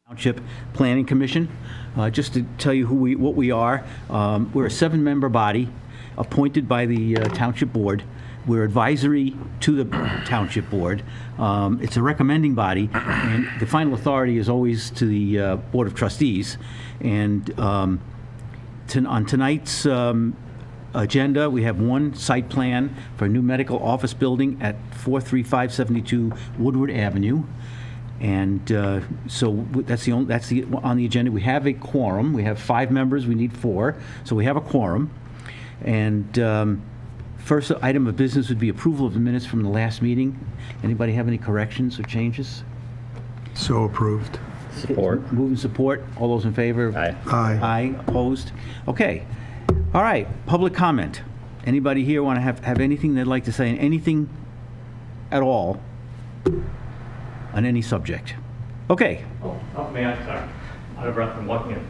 Township Planning Commission. Just to tell you what we are, we're a 7-member body appointed by the Township Board. We're advisory to the Township Board. It's a recommending body, and the final authority is always to the Board of Trustees. And on tonight's agenda, we have one site plan for a new medical office building at 43572 Woodward Avenue. And so that's on the agenda. We have a quorum. We have 5 members. We need 4, so we have a quorum. And first item of business would be approval of the minutes from the last meeting. Anybody have any corrections or changes? So approved. Support. Move and support. All those in favor? Aye. Aye. Aye. Opposed? Okay. All right. Public comment. Anybody here want to have anything they'd like to say, anything at all on any subject? Okay. Oh, may I, sorry. Out of breath from walking in.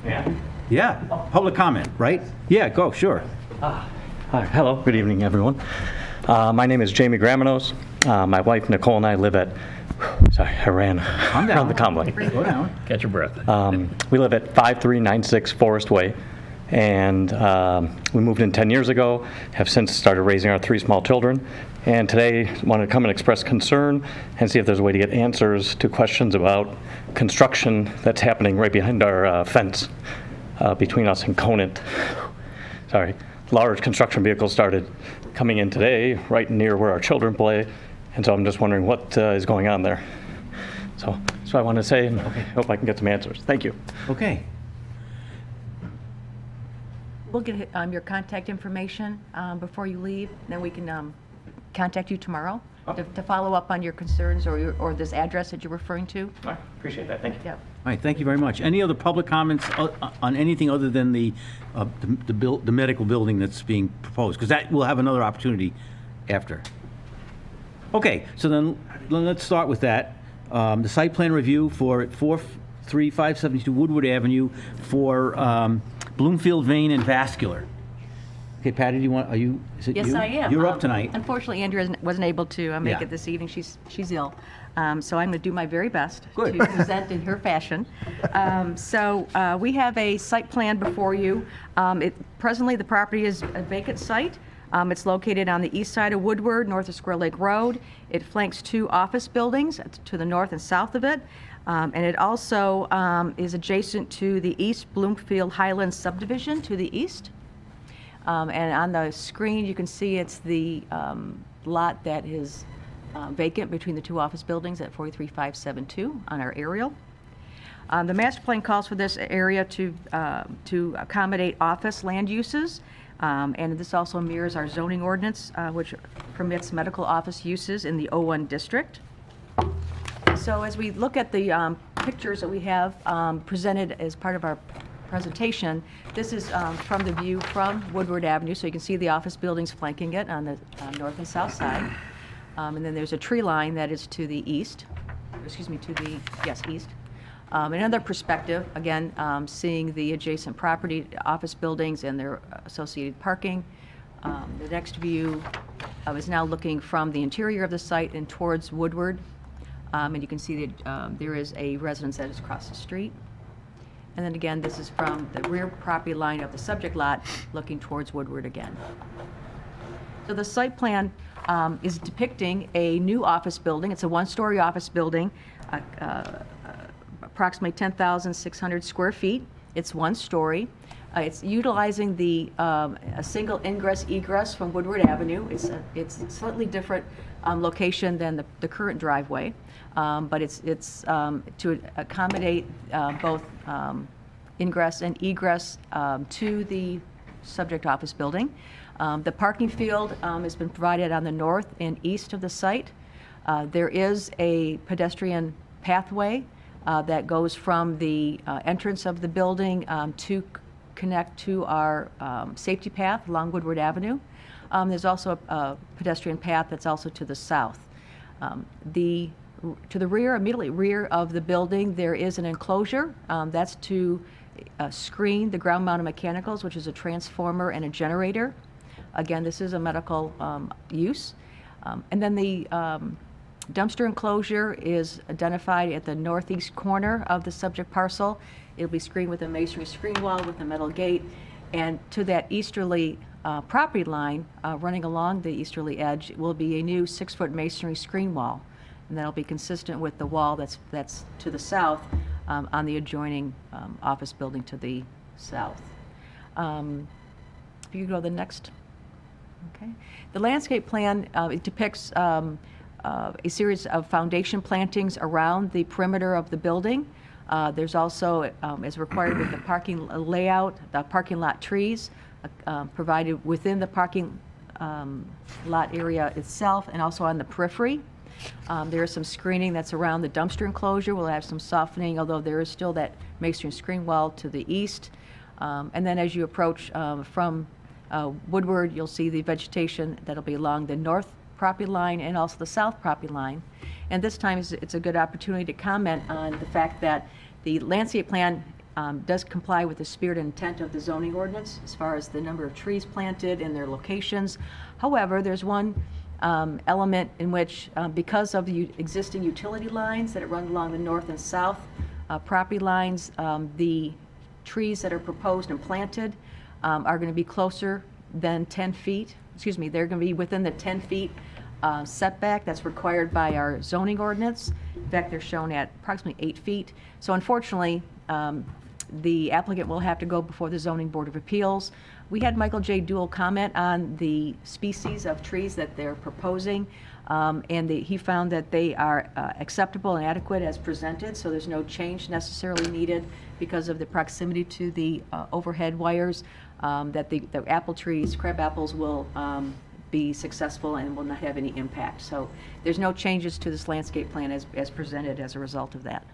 May I? Yeah. Public comment, right? Yeah, go, sure. Hi, hello, good evening, everyone. My name is Jamie Graminos. My wife, Nicole, and I live at, sorry, I ran Calm down. around the convoy. Go down. Catch your breath. We live at 5396 Forest Way, and we moved in 10 years ago, have since started raising our 3 small children, and today wanted to come and express concern and see if there's a way to get answers to questions about construction that's happening right behind our fence between us and Conant. Sorry. Large construction vehicles started coming in today right near where our children play, and so I'm just wondering what is going on there. So that's what I wanted to say, and I hope I can get some answers. Thank you. Okay. We'll get your contact information before you leave, then we can contact you tomorrow to follow up on your concerns or this address that you're referring to. All right, appreciate that. Thank you. Yeah. All right, thank you very much. Any other public comments on anything other than the medical building that's being proposed? Because that will have another opportunity after. Okay, so then let's start with that. The site plan review for 43572 Woodward Avenue for Bloomfield Vein and Vascular. Okay, Patty, is it you? Yes, I am. You're up tonight. Unfortunately, Andrea wasn't able to make Yeah. it this evening. She's ill. So I'm going to do my very best Good. to present in her fashion. So we have a site plan before you. Presently, the property is a vacant site. It's located on the east side of Woodward, north of Square Lake Road. It flanks 2 office buildings to the north and south of it. And it also is adjacent to the East Bloomfield Highlands subdivision to the east. And on the screen, you can see it's the lot that is vacant between the 2 office buildings at 43572 on our aerial. The master plan calls for this area to accommodate office land uses, and this also mirrors our zoning ordinance, which permits medical office uses in the O1 district. So as we look at the pictures that we have presented as part of our presentation, this is from the view from Woodward Avenue, so you can see the office buildings flanking it on the north and south side. And then there's a tree line that is to the east, east. Another perspective, again, seeing the adjacent property, office buildings and their associated parking. The next view is now looking from the interior of the site and towards Woodward. And you can see that there is a residence that is across the street. And then again, this is from the rear property line of the subject lot looking towards Woodward again. So the site plan is depicting a new office building. It's a 1-story office building, approximately 10,600 square feet. It's 1 story. It's utilizing a single ingress-egress from Woodward Avenue. It's a slightly different location than the current driveway, but it's to accommodate both ingress and egress to the subject office building. The parking field has been provided on the north and east of the site. There is a pedestrian pathway that goes from the entrance of the building to connect to our safety path along Woodward Avenue. There's also a pedestrian path that's also to the south. To the rear, immediately rear of the building, there is an enclosure that's to screen the ground-mounted mechanicals, which is a transformer and a generator. Again, this is a medical use. And then the dumpster enclosure is identified at the northeast corner of the subject parcel. It'll be screened with a masonry screen wall with a metal gate. And to that easterly property line, running along the easterly edge, will be a new 6-foot masonry screen wall. And that'll be consistent with the wall that's to the south on the adjoining office building to the south. If you go to the next. Okay. The landscape plan, it depicts a series of foundation plantings around the perimeter of the building. There's also, as required with the parking layout, the parking lot trees provided within the parking lot area itself and also on the periphery. There is some screening that's around the dumpster enclosure. We'll have some softening, although there is still that masonry screen wall to the east. And then as you approach from Woodward, you'll see the vegetation that'll be along the north property line and also the south property line. And this time it's a good opportunity to comment on the fact that the landscape plan does comply with the spirit and intent of the zoning ordinance as far as the number of trees planted and their locations. However, there's one element in which, because of the existing utility lines that run along the north and south property lines, the trees that are proposed and planted are going to be closer than 10 feet. Excuse me, they're going to be within the 10 feet setback that's required by our zoning ordinance. In fact, they're shown at approximately 8 feet. So unfortunately, the applicant will have to go before the Zoning Board of Appeals. We had Michael J. Duell comment on the species of trees that they're proposing, and he found that they are acceptable and adequate as presented, so there's no change necessarily needed because of the proximity to the overhead wires, that the apple trees, crab apples, will be successful and will not have any impact. So there's no changes to this landscape plan as presented as a result of that.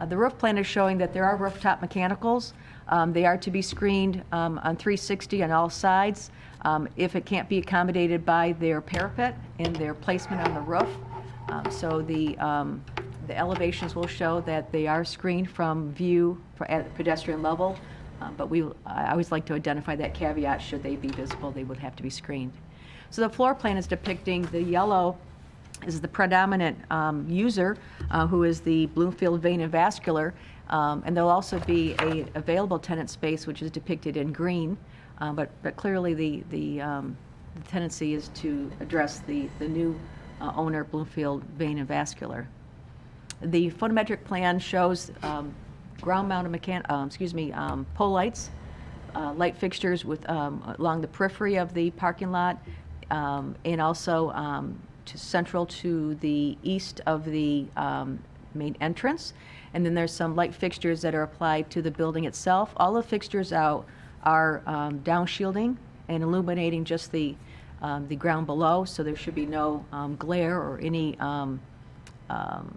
The roof plan is showing that there are rooftop mechanicals. They are to be screened on 360 on all sides if it can't be accommodated by their parapet and their placement on the roof. So the elevations will show that they are screened from view at pedestrian level, but I always like to identify that caveat. Should they be visible, they would have to be screened. So the floor plan is depicting the yellow is the predominant user, who is the Bloomfield Vein and Vascular, and there'll also be a available tenant space which is depicted in green, but clearly the tenancy is to address the new owner, Bloomfield Vein and Vascular. The photometric plan shows ground-mounted pole lights, light fixtures with along the periphery of the parking lot, and also central to the east of the main entrance. And then there's some light fixtures that are applied to the building itself. All the fixtures are down shielding and illuminating just the ground below, so there should be no glare or any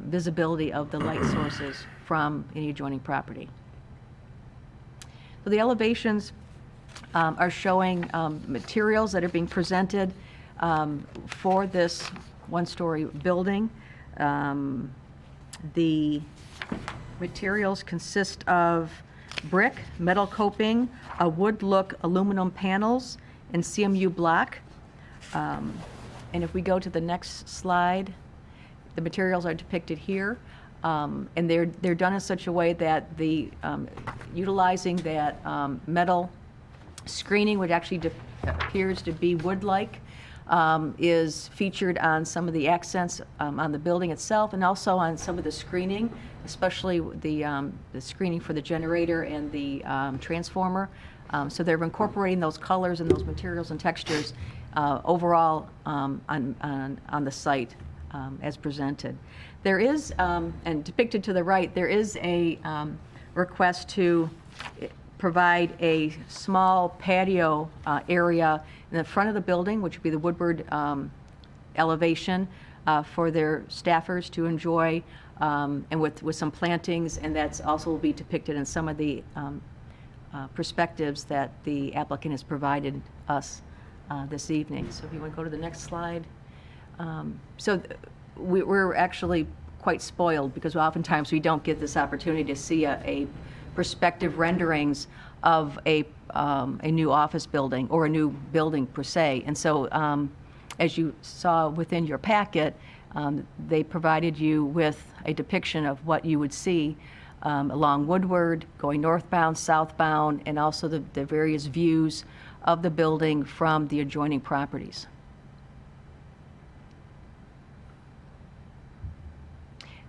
visibility of the light sources from any adjoining property. So the elevations are showing materials that are being presented for this one-story building. The materials consist of brick, metal coping, a wood-look aluminum panels, and CMU block. And if we go to the next slide, the materials are depicted here. And they're done in such a way that the utilizing that metal screening, which actually appears to be wood-like, is featured on some of the accents on the building itself and also on some of the screening, especially the screening for the generator and the transformer. So they're incorporating those colors and those materials and textures overall on the site as presented. There is, and depicted to the right, there is a request to provide a small patio area in the front of the building, which would be the Woodward elevation for their staffers to enjoy, and with some plantings, and that's also will be depicted in some of the perspectives that the applicant has provided us this evening. So if you want to go to the next slide. We're actually quite spoiled because oftentimes we don't get this opportunity to see a perspective renderings of a new office building or a new building per se. And so as you saw within your packet, They provided you with a depiction of what you would see along Woodward, going northbound, southbound, and also the various views of the building from the adjoining properties.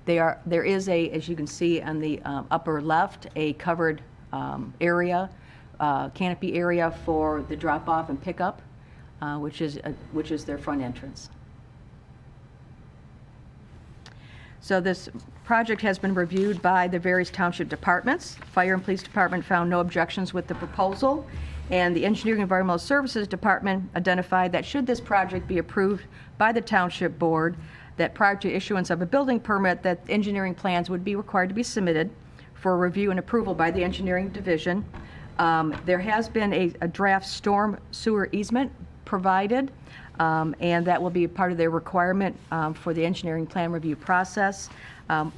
There is as you can see on the upper left, a covered area, canopy area for the drop-off and pickup, which is their front entrance. So this project has been reviewed by the various township departments. Fire and Police Department found no objections with the proposal, and the Engineering and Environmental Services Department identified that should this project be approved by the Township Board, that prior to issuance of a building permit, that engineering plans would be required to be submitted for review and approval by the Engineering Division. There has been a draft storm sewer easement provided, and that will be a part of their requirement for the engineering plan review process.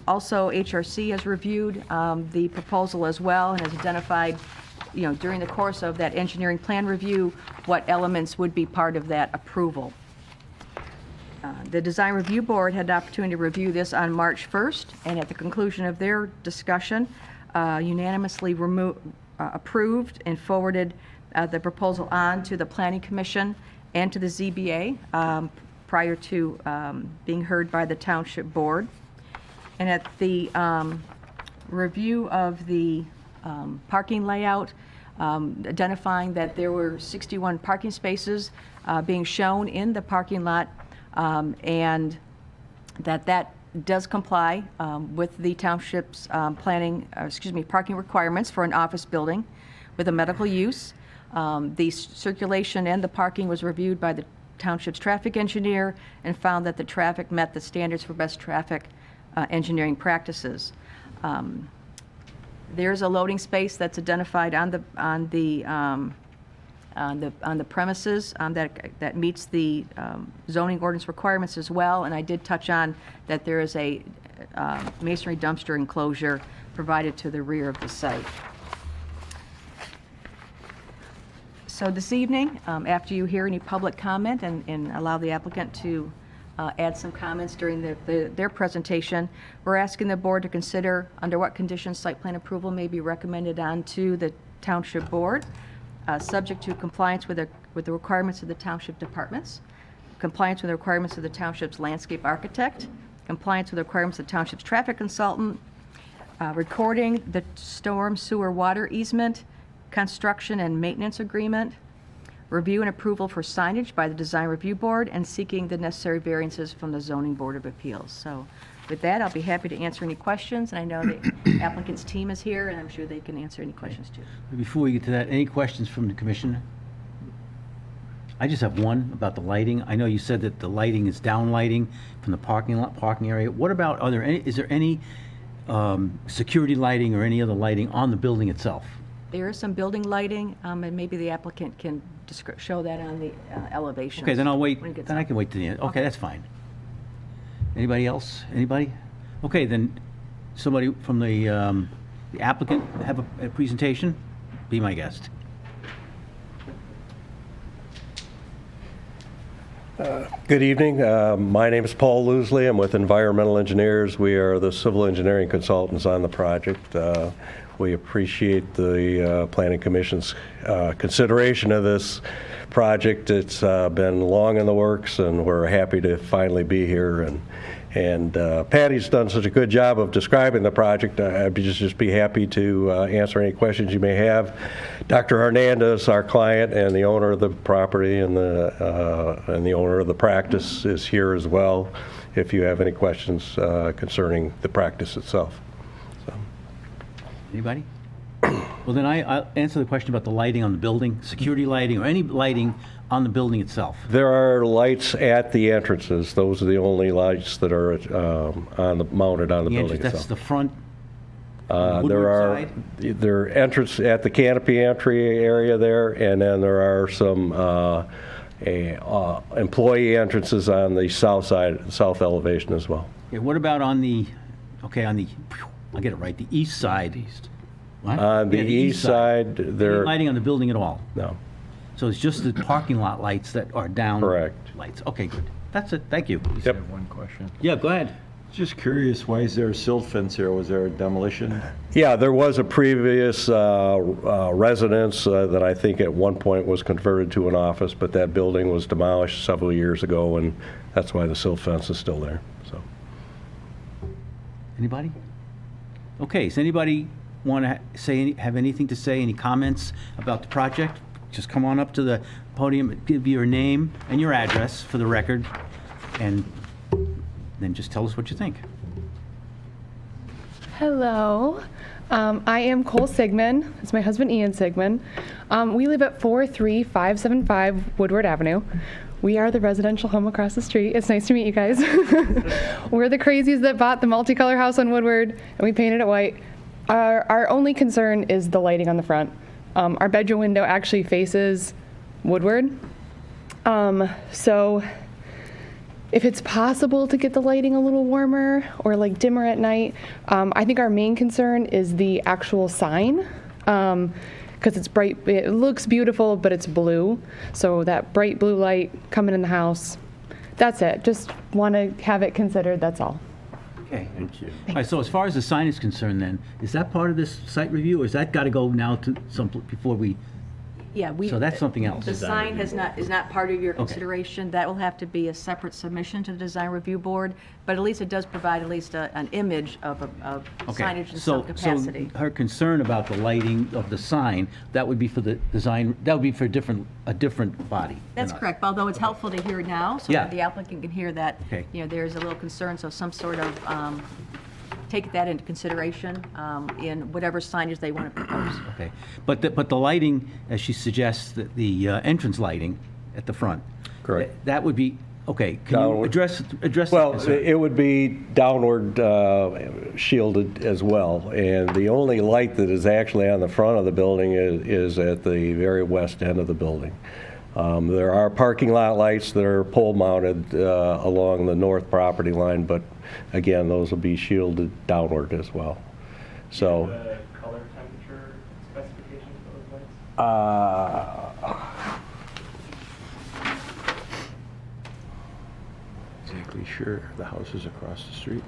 Also, HRC has reviewed the proposal as well and has identified, during the course of that engineering plan review, what elements would be part of that approval. The Design Review Board had the opportunity to review this on March 1st, and at the conclusion of their discussion, unanimously approved and forwarded the proposal on to the Planning Commission and to the ZBA prior to being heard by the Township Board. And at the review of the parking layout, identifying that there were 61 parking spaces being shown in the parking lot, and that does comply with the township's parking requirements for an office building with a medical use. The circulation and the parking was reviewed by the township's traffic engineer and found that the traffic met the standards for best traffic engineering practices. There's a loading space that's identified on the premises that meets the zoning ordinance requirements as well, and I did touch on that there is a masonry dumpster enclosure provided to the rear of the site. So this evening, after you hear any public comment and allow the applicant to add some comments during their presentation, we're asking the board to consider under what conditions site plan approval may be recommended on to the Township Board, subject to compliance with the requirements of the township departments, compliance with the requirements of the township's landscape architect, compliance with the requirements of the township's traffic consultant, recording the storm sewer water easement, construction and maintenance agreement, review and approval for signage by the Design Review Board, and seeking the necessary variances from the Zoning Board of Appeals. So with that, I'll be happy to answer any questions, and I know the applicant's team is here, and I'm sure they can answer any questions too. Before we get to that, any questions from the commission? I just have one about the lighting. I know you said that the lighting is down lighting from the parking area. What about, is there any security lighting or any other lighting on the building itself? There is some building lighting, and maybe the applicant can show that on the elevations. Okay, then I'll wait, when it gets then I up. can wait to the end. Okay, that's fine. Anybody else? Anybody? Okay, then somebody from the applicant have a presentation? Be my guest. Good evening. My name is Paul Loosley. I'm with Environmental Engineers. We are the civil engineering consultants on the project. We appreciate the Planning Commission's consideration of this project. It's been long in the works, and we're happy to finally be here. And Patty's done such a good job of describing the project. I'd just be happy to answer any questions you may have. Dr. Hernandez, our client and the owner of the property and the owner of the practice, is here as well if you have any questions concerning the practice itself. Anybody? Well, then I'll answer the question about the lighting on the building, security lighting, or any lighting on the building itself. There are lights at the entrances. Those are the only lights that are mounted on the building That's itself. the front There Woodward side? are entrance at the canopy entry area there, and then there are some employee entrances on the south side, south elevation as well. Okay, what about on the, I'll get it right, the east side? What? On the Yeah, east side, Any there, lighting on the building at all? no. So it's just the parking lot lights that are down? Correct. Lights, okay, good. That's it, thank you. I have one question. Yeah, go ahead. Just curious, why is there a silt fence here? Was there a demolition? Yeah, there was a previous residence that I think at one point was converted to an office, but that building was demolished several years ago, and that's why the silt fence is still there, so. Anybody? Okay, does anybody want to have anything to say, any comments about the project? Just come on up to the podium, give your name and your address for the record, and then just tell us what you think. Hello. I am Cole Sigmund. It's my husband, Ian Sigmund. We live at 43575 Woodward Avenue. We are the residential home across the street. It's nice to meet you guys. We're the crazies that bought the multicolor house on Woodward, and we painted it white. Our only concern is the lighting on the front. Our bedroom window actually faces Woodward. So if it's possible to get the lighting a little warmer or like dimmer at night, I think our main concern is the actual sign, because it's bright. It looks beautiful, but it's blue. So that bright blue light coming in the house, that's it. Just want to have it considered, that's all. Okay. Thank you. All right, so as far as the sign is concerned then, is that part of this site review, or has that got to go now to some, before we, Yeah, so that's something else? The sign is not part of your consideration. That will have to be a separate submission to the design review board, but at least it does provide at least an image of Okay, signage in some capacity. So her concern about the lighting of the sign, that would be for the design, that would be for a different body than That's us. correct, although it's helpful to hear now, so Yeah. that the applicant can hear that, Okay. there's a little concern, so some sort of, take that into consideration in whatever signage they want to propose. Okay, but the lighting, as she suggests, the entrance lighting at the front. Correct. That would be, okay, can you Downward. address the Well, concern? it would be downward shielded as well, and the only light that is actually on the front of the building is at the very west end of the building. There are parking lot lights that are pole mounted along the north property line, but again, those will be shielded downward as well. So. The color temperature specifications for those lights? Exactly sure. The house is across the street.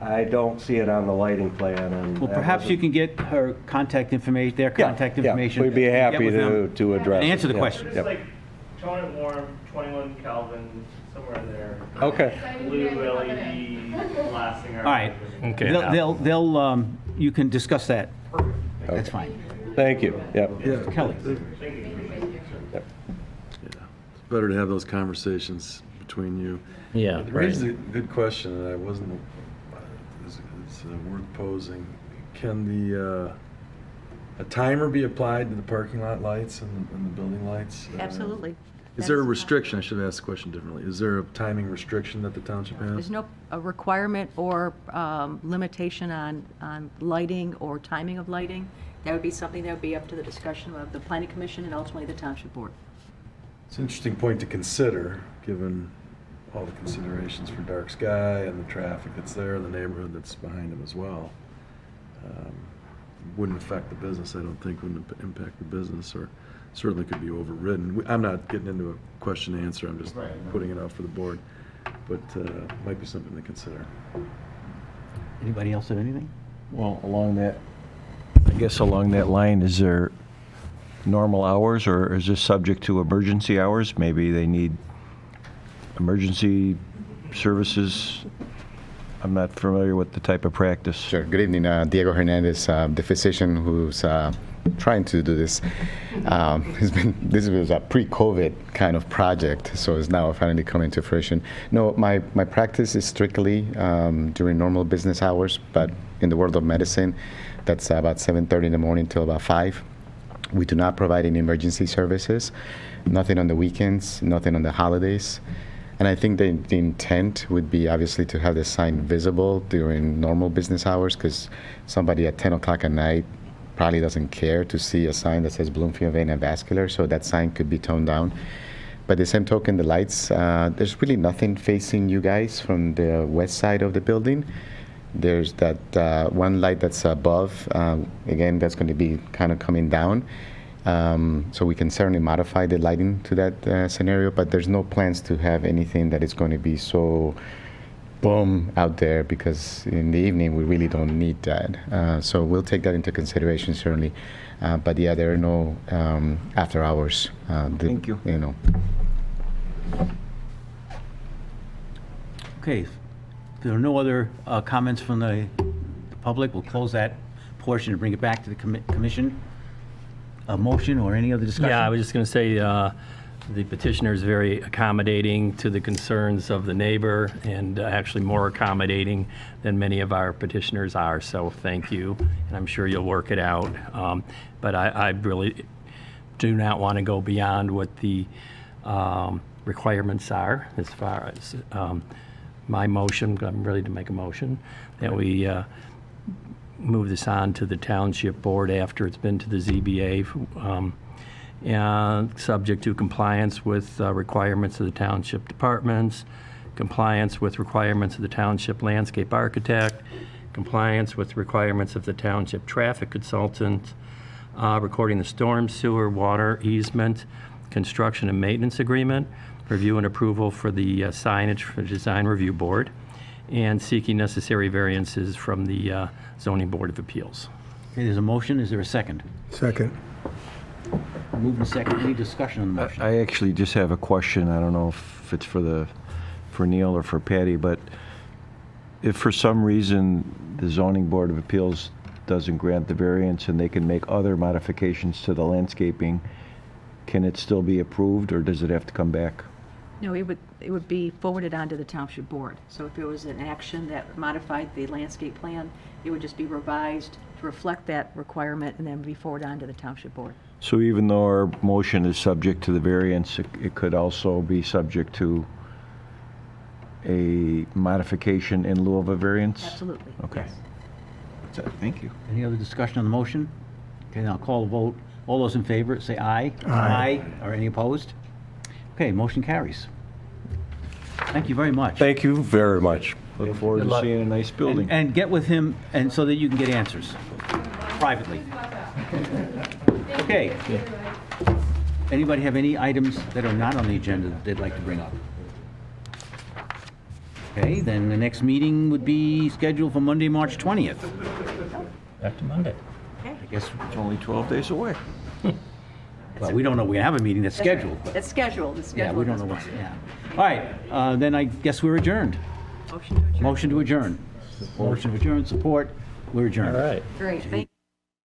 I don't see it on the lighting plan, and. Well, that perhaps you wasn't- can get her contact information, their contact information. We'd be get happy with them to address it. And answer the yeah. question. It's Yep. like tone it warm, 21 Kelvin, somewhere in there. Okay. Blue LED blasting our. All right. Okay. They'll, you can discuss that. That's fine. Thank you, yep. Kelly? Yeah. It's better to have those conversations between you. Yeah. It raises a good question, and I wasn't, it's worth posing. Can a timer be applied to the parking lot lights and the building lights? Absolutely. Is there a That's- restriction? I should have asked the question differently. Is there a timing restriction that the township has? There's no requirement or limitation on lighting or timing of lighting. That would be something that would be up to the discussion of the planning commission and ultimately the township board. It's an interesting point to consider, given all the considerations for dark sky and the traffic that's there, and the neighborhood that's behind them as well. Wouldn't affect the business, I don't think, wouldn't impact the business, or certainly could be overridden. I'm not getting into a question and answer, I'm just putting it out for the board, but might be something to consider. Anybody else have anything? Well, along that, I guess along that line, is there normal hours, or is this subject to emergency hours? Maybe they need emergency services? I'm not familiar with the type of practice. Sure. Good evening, Diego Hernandez, the physician who's trying to do this. This was a pre-COVID kind of project, so it's now finally coming to fruition. No, my practice is strictly during normal business hours, but in the world of medicine, that's about 7:30 in the morning till about 5. We do not provide any emergency services, nothing on the weekends, nothing on the holidays. And I think the intent would be obviously to have the sign visible during normal business hours, because somebody at 10 o'clock at night probably doesn't care to see a sign that says Bloomfield Vein and Vascular, so that sign could be toned down. By the same token, the lights, there's really nothing facing you guys from the west side of the building. There's that one light that's above. Again, that's going to be kind of coming down. So we can certainly modify the lighting to that scenario, but there's no plans to have anything that is going to be so boom out there, because in the evening we really don't need that. So we'll take that into consideration, certainly. But yeah, there are no after hours. Thank you. You know. Okay, if there are no other comments from the public, we'll close that portion and bring it back to the commission. A motion or any other discussion? Yeah, I was just going to say, the petitioner is very accommodating to the concerns of the neighbor, and actually more accommodating than many of our petitioners are, so thank you, and I'm sure you'll work it out. But I really do not want to go beyond what the requirements are as far as my motion. I'm ready to make a motion that we move this on to the Township Board after it's been to the ZBA, subject to compliance with requirements of the Township departments, compliance with requirements of the Township landscape architect, compliance with requirements of the Township traffic consultant, recording the storm sewer water easement, construction and maintenance agreement, review and approval for the signage for the Design Review Board, and seeking necessary variances from the Zoning Board of Appeals. Okay, there's a motion. Is there a second? Second. Moving second. Any discussion on the motion? I actually just have a question. I don't know if it's for Neil or for Patty, but if for some reason the Zoning Board of Appeals doesn't grant the variance and they can make other modifications to the landscaping, can it still be approved, or does it have to come back? No, it would be forwarded on to the Township Board. So if there was an action that modified the landscape plan, it would just be revised to reflect that requirement and then be forwarded on to the Township Board. So even though our motion is subject to the variance, it could also be subject to a modification in lieu of a variance? Absolutely. Okay. Yes. That's it. Thank you. Any other discussion on the motion? Okay, now I'll call the vote. All those in favor, say aye. Aye. Or any opposed? Okay, motion carries. Thank you very much. Thank you very much. Look forward to seeing a nice building. And get with him, and so that you can get answers privately. Okay. Anybody have any items that are not on the agenda that they'd like to bring up? Okay, then the next meeting would be scheduled for Monday, March 20th. Back to Monday. I guess, It's only 12 days away. well, we don't know, we have a meeting that's scheduled. but- It's scheduled, it's Yeah, scheduled. we don't know what's, yeah. All right, then I guess we're adjourned. Motion to adjourn. Motion to adjourn. Motion to adjourn, support, we're adjourned. All right. Great, thank you.